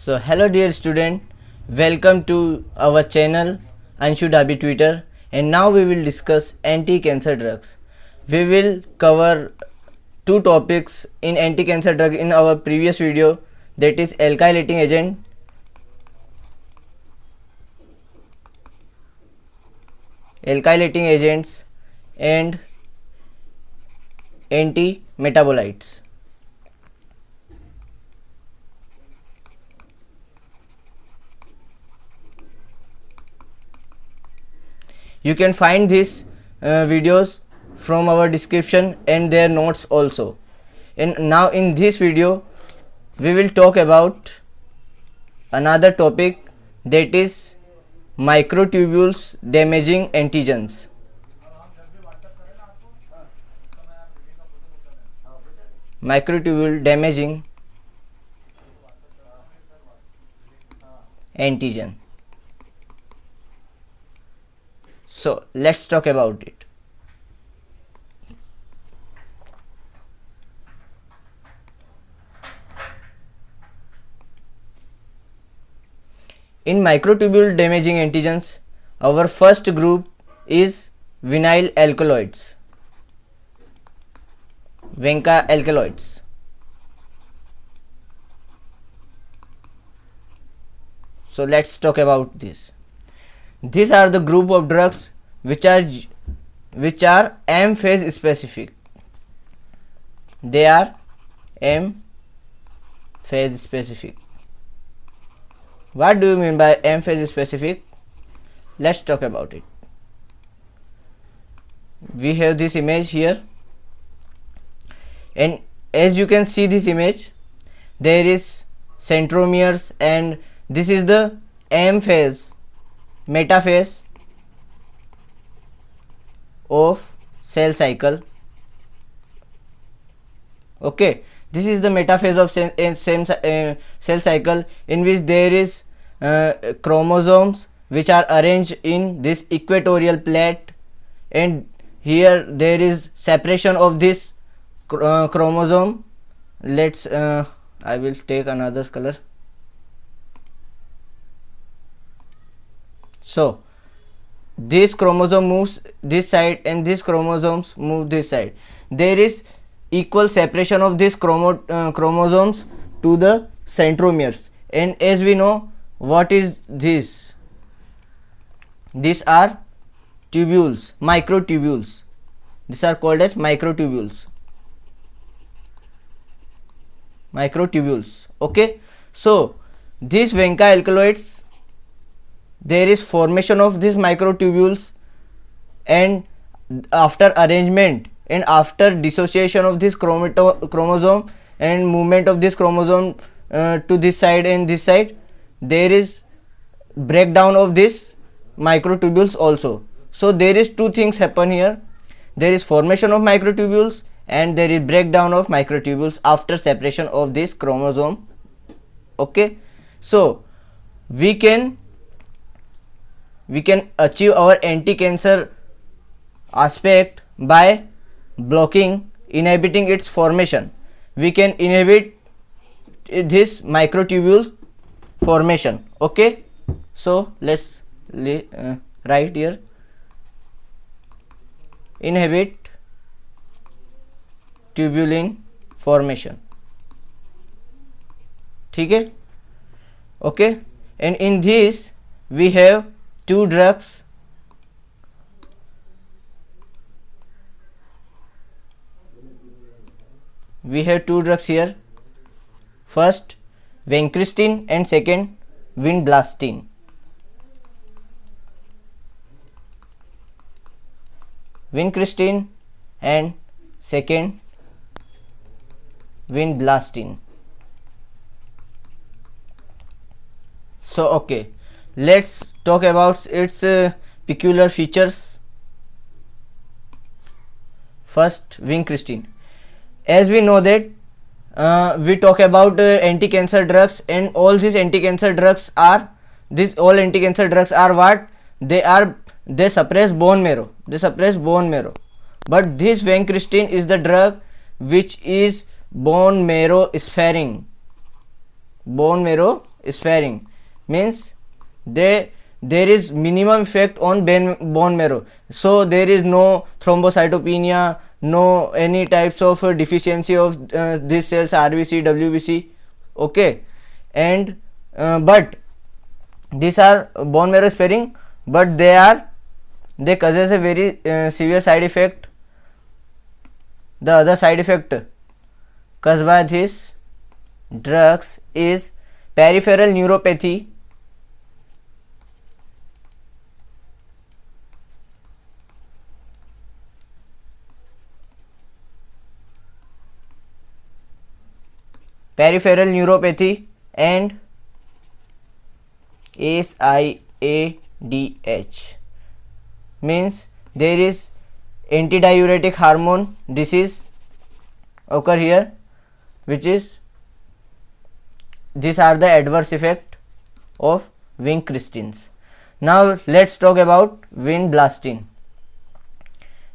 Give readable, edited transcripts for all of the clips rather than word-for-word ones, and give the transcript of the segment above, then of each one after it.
So hello dear student, welcome to our channel Anshu Dabi Twitter, and now we will discuss anti-cancer drugs. We will cover two topics in anti-cancer drug in our previous video, that is alkylating agents and anti-metabolites. You can find these videos from our description and their notes also. And now in this video we will talk about another topic, that is microtubules damaging antigens. Microtubule damaging antigen. So let's talk about it. In microtubule damaging antigens, our first group is vinyl alkaloids, Venka alkaloids. So let's talk about this. These are the group of drugs which are M phase specific. They are M phase specific. What do you mean by M phase specific? Let's talk about it. We have this image here, and as you can see this image, there is centromeres, and this is the M phase, metaphase of cell cycle. Okay, this is the metaphase of cell cycle, in which there is chromosomes which are arranged in this equatorial plate, and here there is separation of this chromosome. Let's I will take another color. So this chromosome moves this side and this chromosomes move this side. There is equal separation of these chromosomes to the centromeres, and as we know, what is this? These are tubules, microtubules. These are called as microtubules. Okay, so these Venka alkaloids, there is formation of these microtubules, and after arrangement and after dissociation of this chromosome and movement of this chromosome to this side and this side, there is breakdown of this microtubules also. So there is two things happen here. There is formation of microtubules and there is breakdown of microtubules after separation of this chromosome. Okay, so we can achieve our anti-cancer aspect by inhibiting its formation. We can inhibit this microtubule formation. Okay, so let's write here, inhibit tubulin formation. Okay, okay, and in this we have two drugs. We have two drugs here. First vincristine and second vinblastine. Vincristine and second vinblastine. So okay, let's talk about its peculiar features. First, vincristine. As we know that we talk about anti-cancer drugs, and all these anti-cancer drugs are what? They suppress bone marrow. But this vincristine is the drug which is bone marrow sparing. sparing means there is minimum effect on bone marrow, so there is no thrombocytopenia, no any types of deficiency of these cells, RBC, WBC. Okay, and but these are bone marrow sparing, but they causes a very severe side effect. The other side effect caused by these drugs is peripheral neuropathy, and SIADH means there is antidiuretic hormone disease occur here, which is these are the adverse effect of vincristines. Now let's talk about vinblastine.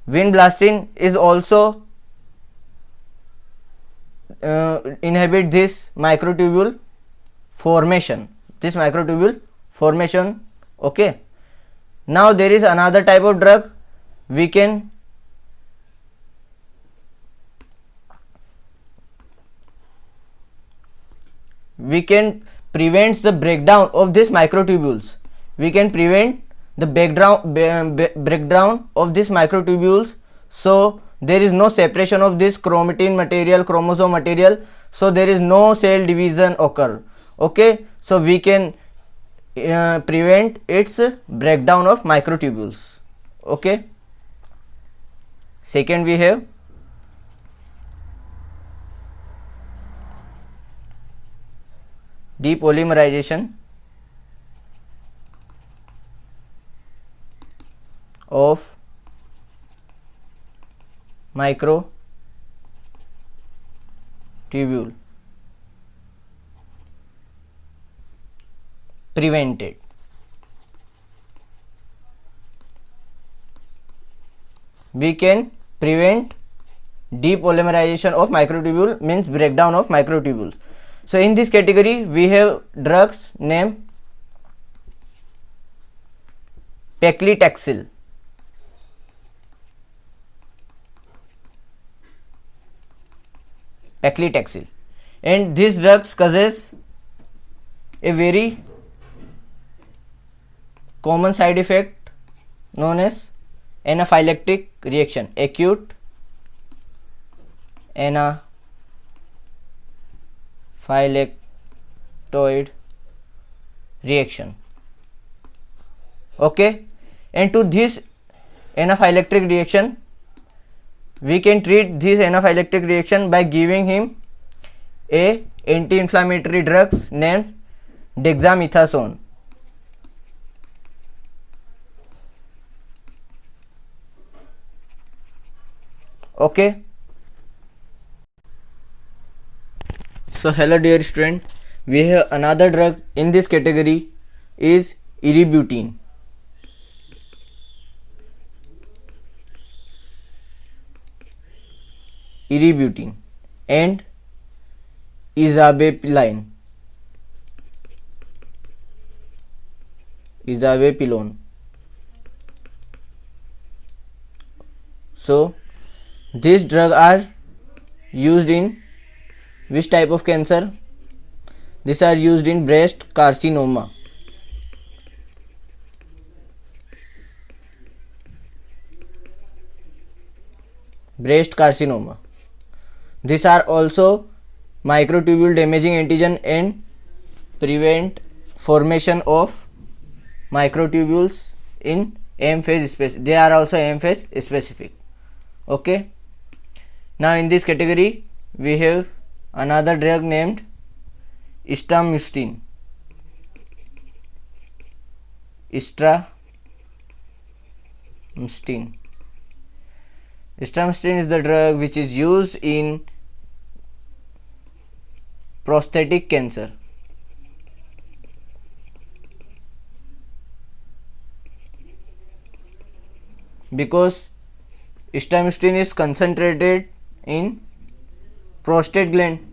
Vinblastine is also inhibit this microtubule formation. Okay, now there is another type of drug we can prevent the breakdown of these microtubules. We can prevent the breakdown of these microtubules, so there is no separation of this chromatin material, chromosome material, so there is no cell division occur. Okay, so we can prevent its breakdown of microtubules. Okay, second we have depolymerization of microtubule prevented. We can prevent depolymerization of microtubule means breakdown of microtubules. So in this category we have drugs named paclitaxel. And these drugs causes a very common side effect known as anaphylactic reaction, acute anaphylactoid reaction. Okay, and to this anaphylactic reaction we can treat this anaphylactic reaction by giving him a anti-inflammatory drugs named dexamethasone. Okay, so hello dear student, we have another drug in this category is eributine. And isabepilone. So these drugs are used in which type of cancer? These are used in breast carcinoma. These are also microtubule damaging antigen and prevent formation of microtubules in M phase specific. They are also M phase specific. Okay, now in this category we have another drug named istramustine. Istramustine is the drug which is used in prostatic cancer. Because istramustine is concentrated in prostate gland.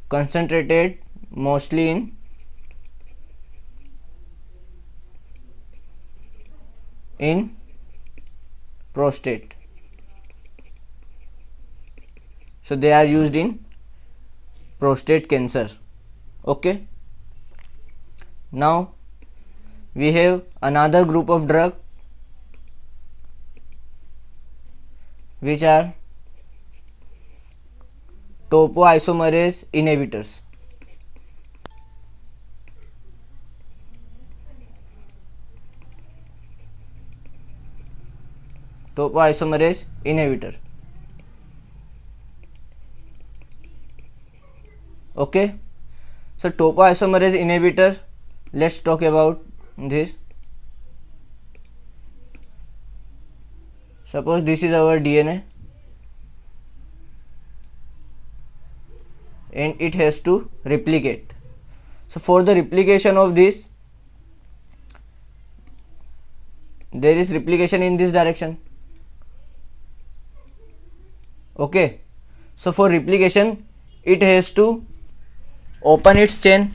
concentrated mostly in prostate. So they are used in prostate cancer. Okay. Now we have another group of drug which are topoisomerase inhibitors. Topoisomerase inhibitor. Okay, so topoisomerase inhibitor, let's talk about this. Suppose this is our DNA and it has to replicate. So for the replication of this, there is replication in this direction. Okay, so for replication it has to open its chain.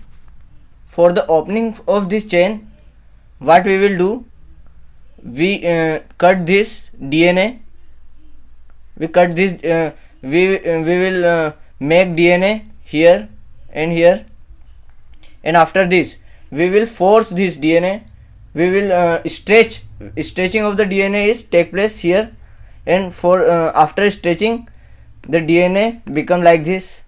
For the opening of this chain, what we will do, we cut this DNA. We cut this. We will make DNA here and here, and after this we will force this DNA. We will stretching of the DNA is take place here, and for after stretching, the DNA become like this.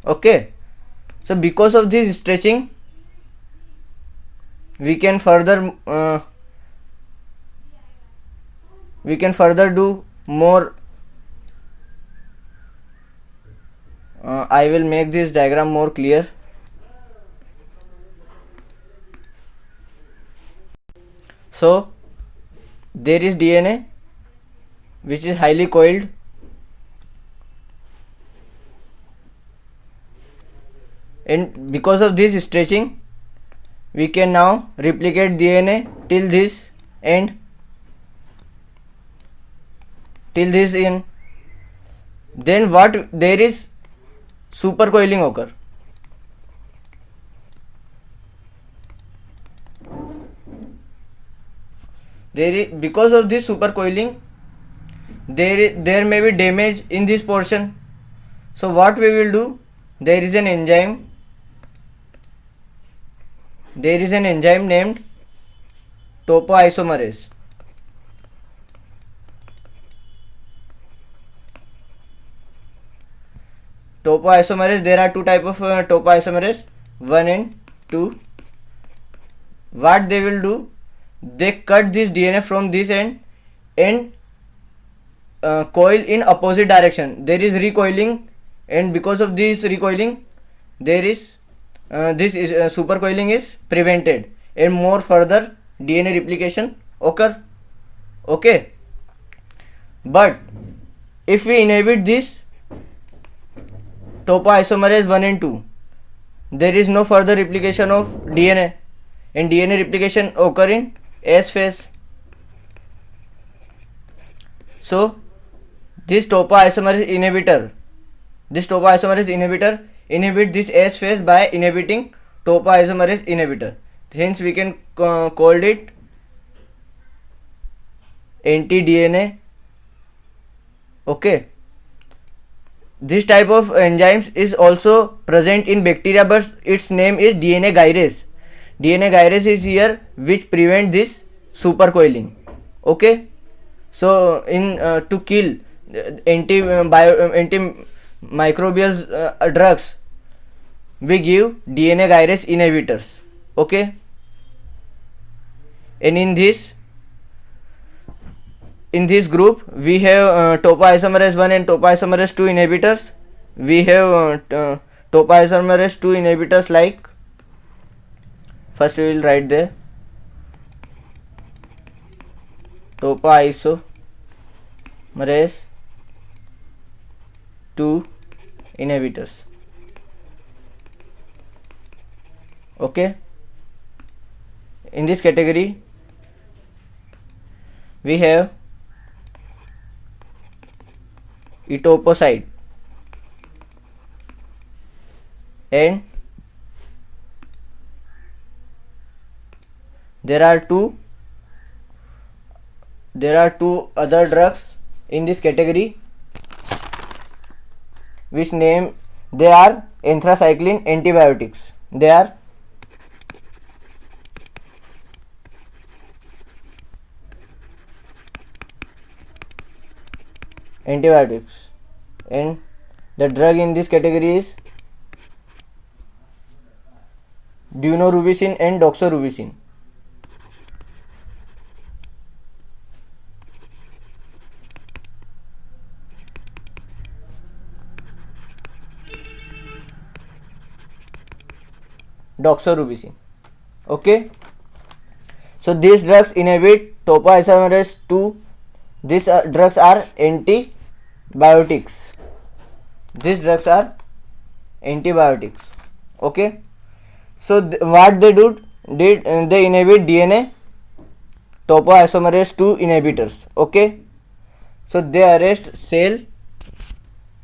Okay, so because of this stretching, we can further do more. I will make this diagram more clear. So there is DNA which is highly coiled, and because of this stretching we can now replicate DNA till this end, till this end. Then what, there is supercoiling occur. Because of this supercoiling, there may be damage in this portion. So what we will do, there is an enzyme named topoisomerase. There are two types of topoisomerase, 1 and 2. What they will do, they cut this DNA from this end and coil in opposite direction. There is recoiling, and because of this recoiling, there is supercoiling is prevented, and more further DNA replication occur. Okay, but if we inhibit this topoisomerase 1 and 2, there is no further replication of DNA, and DNA replication occur in S phase. So this topoisomerase inhibitor inhibit this S phase by inhibiting topoisomerase inhibitor. Hence we can call it anti-DNA. Okay, this type of enzymes is also present in bacteria, but its name is DNA gyrase. DNA gyrase is here which prevent this supercoiling. Okay, so in to kill antimicrobial drugs, we give DNA gyrase inhibitors. Okay, and in this group we have topoisomerase 1 and topoisomerase 2 inhibitors. We have topoisomerase 2 inhibitors like, first we will write there topoisomerase 2 inhibitors. Okay, in this category we have etoposide and there are two other drugs in this category, which name they are anthracycline antibiotics. They are antibiotics, and the drug in this category is deuterorubisin and doxorubicin. Doxorubicin. Okay, so these drugs inhibit topoisomerase 2. These drugs are antibiotics. These drugs are antibiotics. Okay, so what they do, they inhibit DNA topoisomerase 2 inhibitors. Okay, so they arrest cell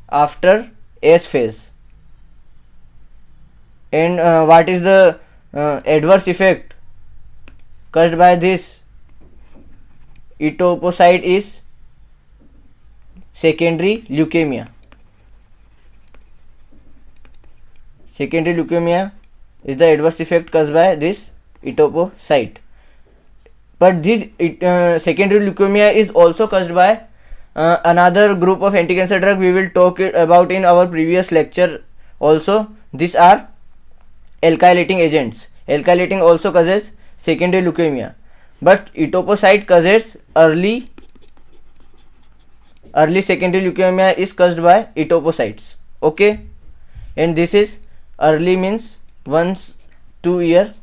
after S phase. And what is the adverse effect caused by this etoposide is secondary leukemia. Secondary leukemia is the adverse effect caused by this etoposide. But this secondary leukemia is also caused by another group of anti-cancer drug we will talk about in our previous lecture also. These are alkylating agents. Alkylating also causes secondary leukemia, but etoposide causes early secondary leukemia is caused by etoposides. Okay, and this is early means 1-2 year.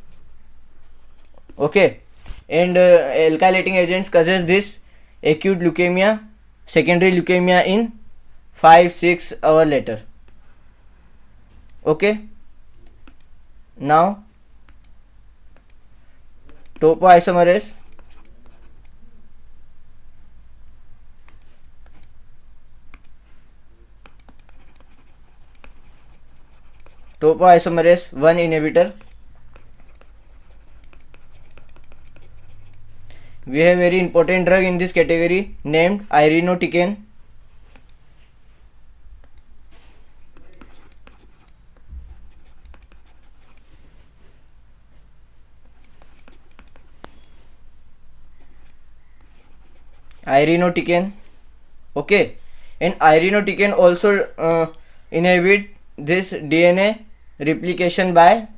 Okay, and alkylating agents causes this acute leukemia, secondary leukemia in 5-6 hours later. Okay, now topoisomerase topoisomerase 1 inhibitor. We have very important drug in this category named irinotecan. Irinotecan. Okay, and irinotecan also inhibit this DNA replication by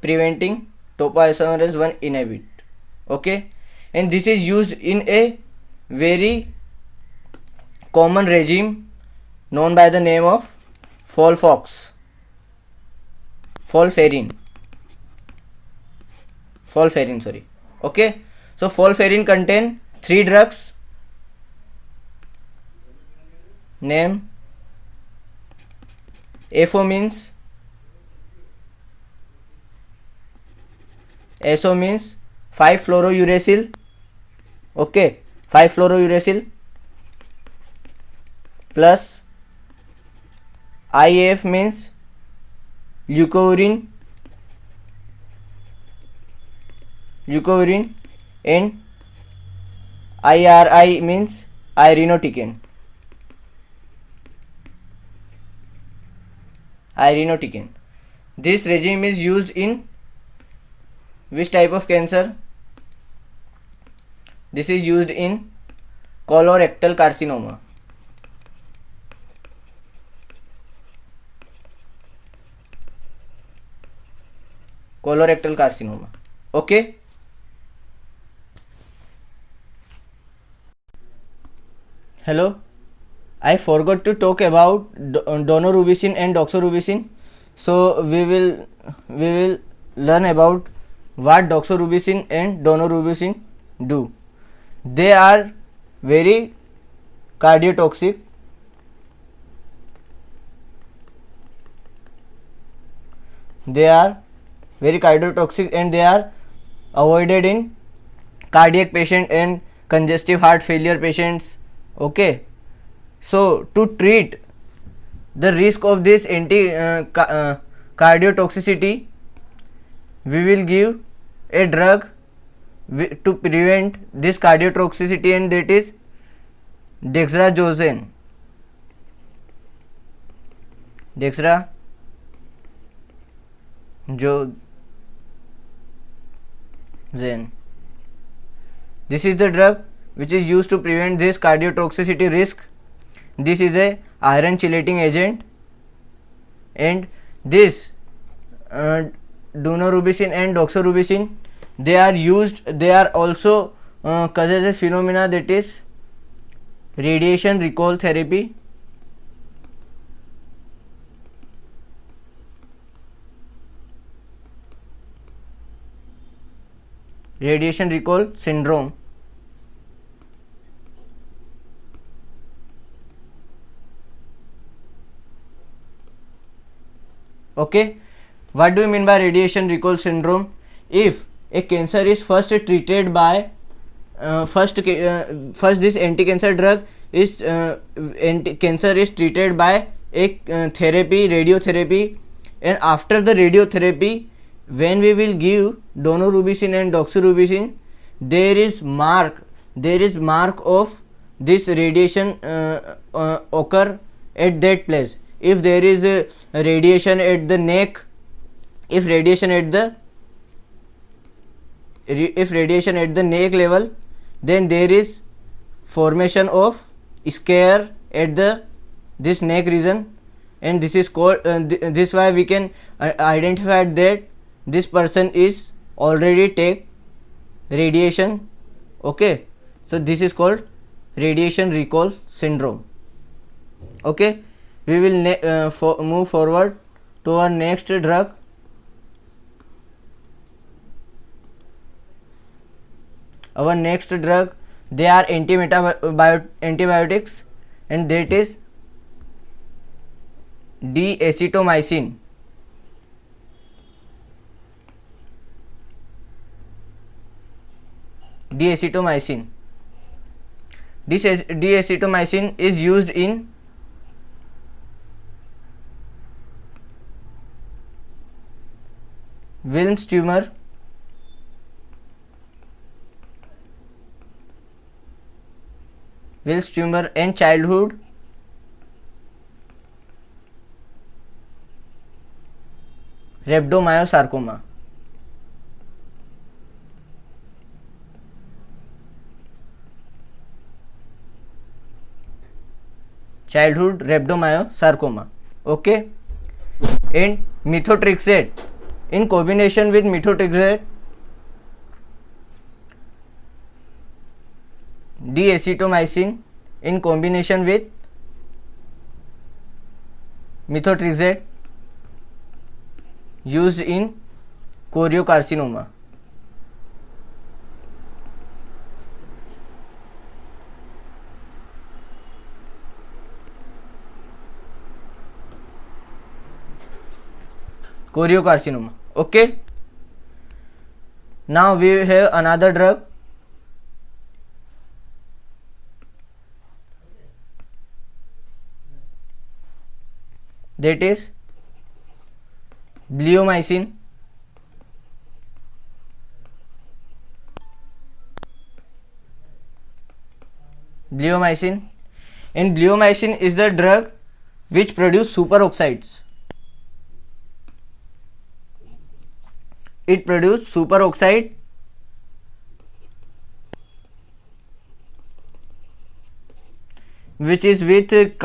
preventing topoisomerase 1 inhibit. Okay, and this is used in a very common regime known by the name of folferin. Sorry. Okay, so folferin contain 3 drugs. Name ASO means 5-fluorouracil. Okay, 5-fluorouracil plus IAF means leucovorin, and IRI means irinotecan. This regime is used in which type of cancer? This is used in colorectal carcinoma. Okay, hello, I forgot to talk about daunorubicin and doxorubicin. So we will learn about what doxorubicin and daunorubicin do. They are very cardiotoxic. And they are avoided in cardiac patient and congestive heart failure patients. Okay, so to treat the risk of this cardiotoxicity, we will give a drug to prevent this cardiotoxicity, and that is dexamethasone. Dexamethasone. This is the drug which is used to prevent this cardiotoxicity risk. This is a iron chelating agent, and this daunorubicin and doxorubicin, they are also causes a phenomena, that is radiation recall therapy. Radiation recall syndrome. Okay, what do you mean by radiation recall syndrome? If a cancer is first treated by first this anti-cancer drug is cancer is treated by a therapy, radiotherapy, and after the radiotherapy, when we will give daunorubicin and doxorubicin, there is mark of this radiation occur at that place. If there is a radiation at the neck, if radiation at the neck level, then there is formation of scare at this neck region, and this is called this why we can identify that this person is already take radiation. Okay, so this is called radiation recall syndrome. Okay, we will move forward to our next drug. Our next drug, they are antibiotics, and that is D-acetomycin. D-acetomycin. This D-acetomycin is used in Wilms tumor, and childhood rhabdomyosarcoma. Childhood rhabdomyosarcoma. Okay, and methotrexate, in combination with methotrexate, D-acetomycin in combination with methotrexate used in choriocarcinoma. Choriocarcinoma. Okay, now we have another drug, that is bleomycin. And bleomycin is the drug which produce superoxides. It produces superoxide which is with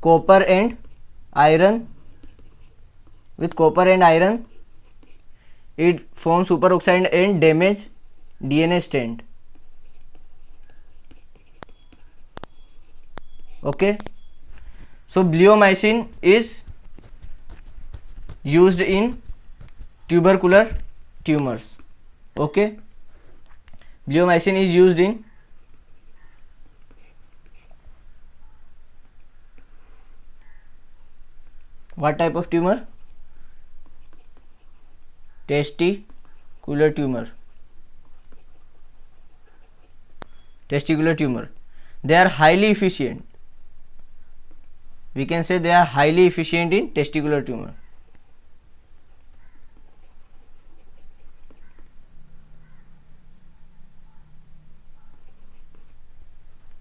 copper and iron. With copper and iron, it forms superoxide and damage DNA strand. Okay, so bleomycin is used in tubercular tumors. Okay, bleomycin is used in what type of tumor? Testicular tumor. testicular tumor. They are highly efficient. We can say they are highly efficient in testicular tumor.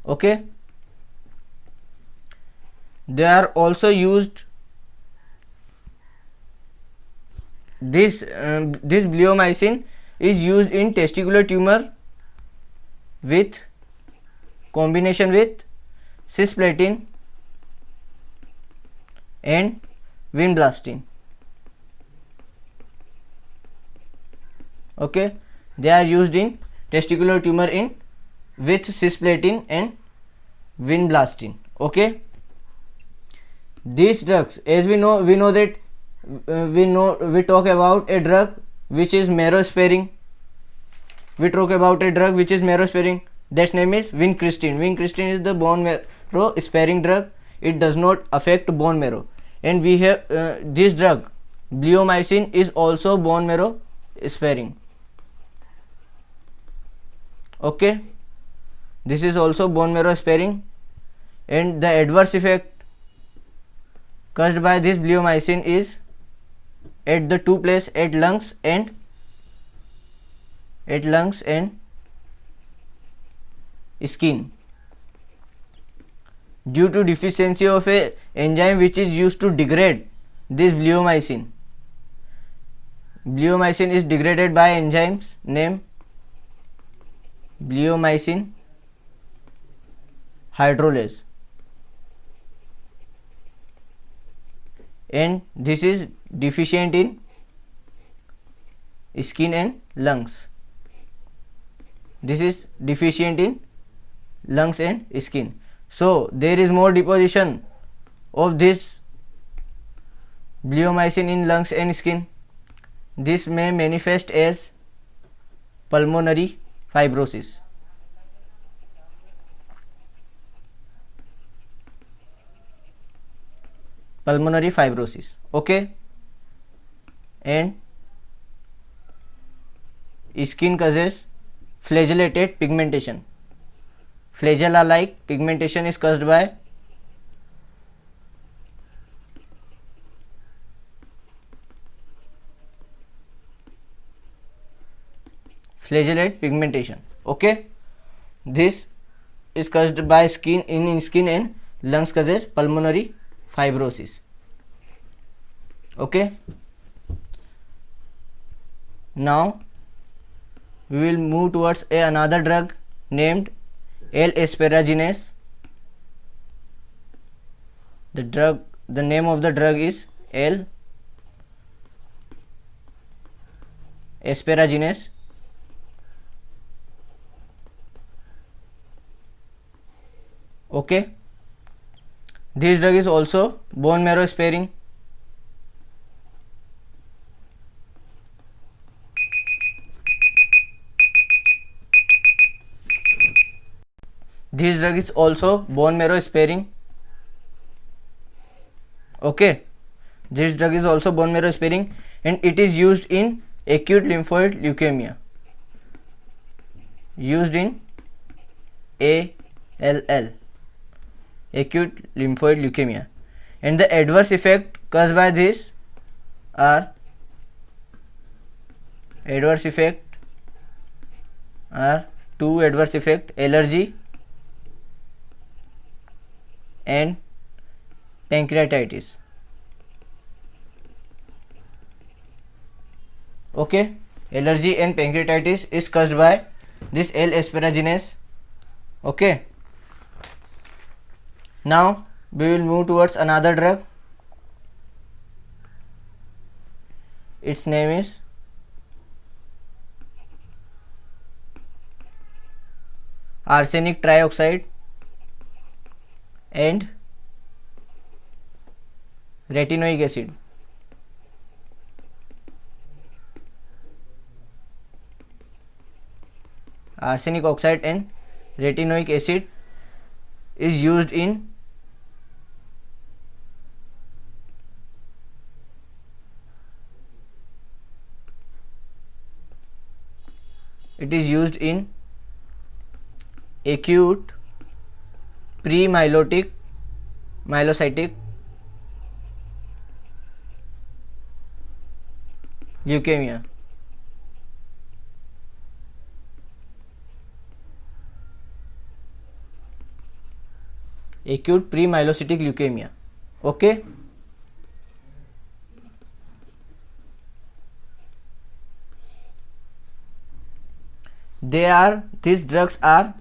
Okay. They are also used. This bleomycin is used in testicular tumor with combination with cisplatin and vinblastine. Okay, they are used in testicular tumor in with cisplatin and vinblastine. Okay, these drugs, as we know that we talk about a drug which is marrow sparing. We talk about a drug which is marrow sparing. That's name is vincristine. Vincristine is the bone marrow sparing drug. It does not affect bone marrow. And we have this drug bleomycin is also bone marrow sparing. Okay, this is also bone marrow sparing, and the adverse effect caused by this bleomycin is at the two places, at lungs and skin, due to deficiency of a enzyme which is used to degrade this bleomycin. Bleomycin is degraded by enzymes named bleomycin hydrolase, and this is deficient in skin and lungs. This is deficient in lungs and skin. So there is more deposition of this bleomycin in lungs and skin. This may manifest as pulmonary fibrosis. Pulmonary fibrosis. Okay, and skin causes flagellated pigmentation. Flagella like pigmentation is caused by flagellate pigmentation. Okay, this is caused by skin and lungs causes pulmonary fibrosis. Okay, now we will move towards another drug named L-asparaginase. The name of the drug is L-asparaginase. Okay, this drug is also bone marrow sparing. This drug is also bone marrow sparing. Okay, this drug is also bone marrow sparing, and it is used in acute lymphoid leukemia. Used in ALL, acute lymphoid leukemia, and the adverse effect caused by this are two adverse effect: allergy and pancreatitis. Okay, allergy and pancreatitis is caused by this L-asparaginase. Okay, now we will move towards another drug. Its name is arsenic trioxide and retinoic acid. Arsenic oxide and retinoic acid is used in acute pre-myelocytic leukemia. Acute pre-myelocytic leukemia. Okay. These drugs are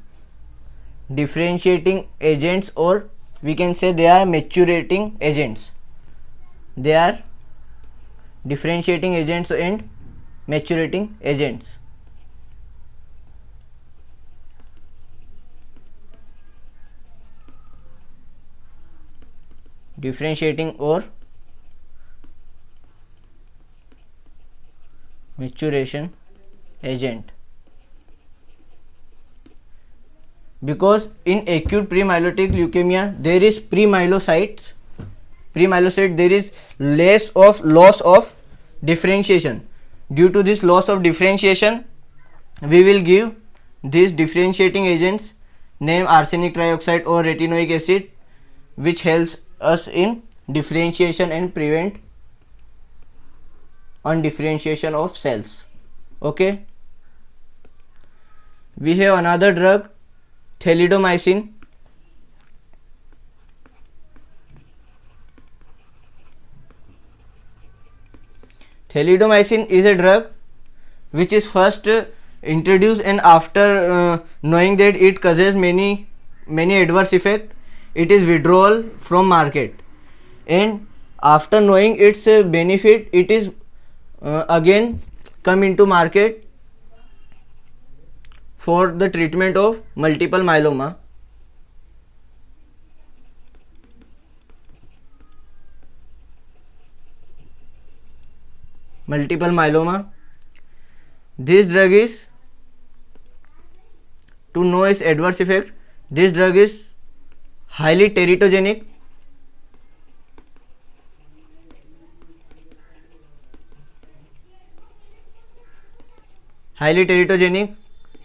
differentiating agents, or we can say they are maturating agents. They are differentiating agents and maturating agents. Differentiating or maturation agent. Because in acute pre-myelocytic leukemia there is pre-myelocyte there is loss of differentiation. Due to this loss of differentiation, we will give these differentiating agents named arsenic trioxide or retinoic acid, which helps us in differentiation and prevent undifferentiation of cells. Okay. We have another drug, thalidomycin. Thalidomycin is a drug which is first introduced, and after knowing that it causes many adverse effects, it is withdrawal from market, and after knowing its benefit, it is again come into market for the treatment of multiple myeloma. This drug is, to know its adverse effect, this drug is highly teratogenic.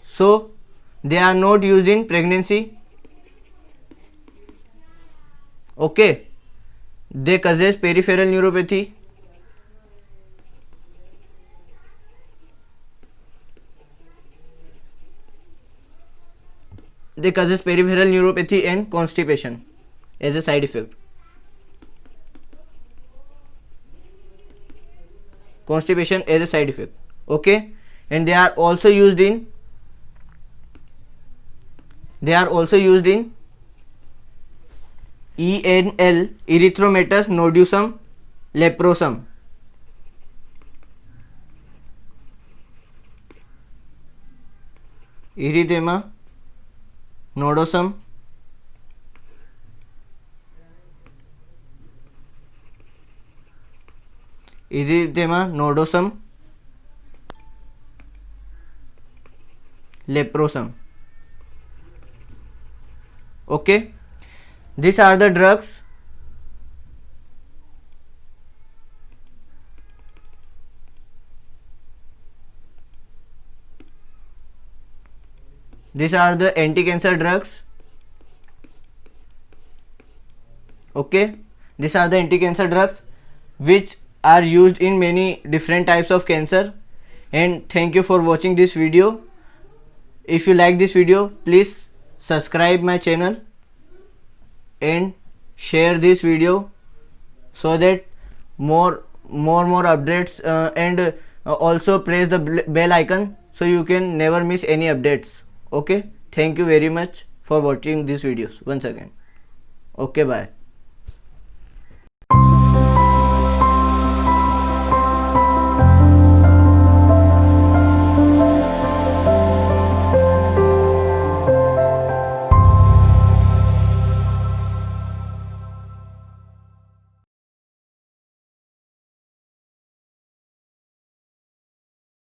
So they are not used in pregnancy. Okay. They causes peripheral neuropathy. And constipation as a side effect. Okay. And they are also used in ENL, erytheromatous nodosum leprosum. Erythema nodosum leprosum. Okay. These are the drugs. These are the anti-cancer drugs. Okay. These are the anti-cancer drugs which are used in many different types of cancer. And thank you for watching this video. If you like this video, please subscribe my channel and share this video so that more updates, and also press the bell icon so you can never miss any updates. Okay. Thank you very much for watching these videos once again. Okay, bye.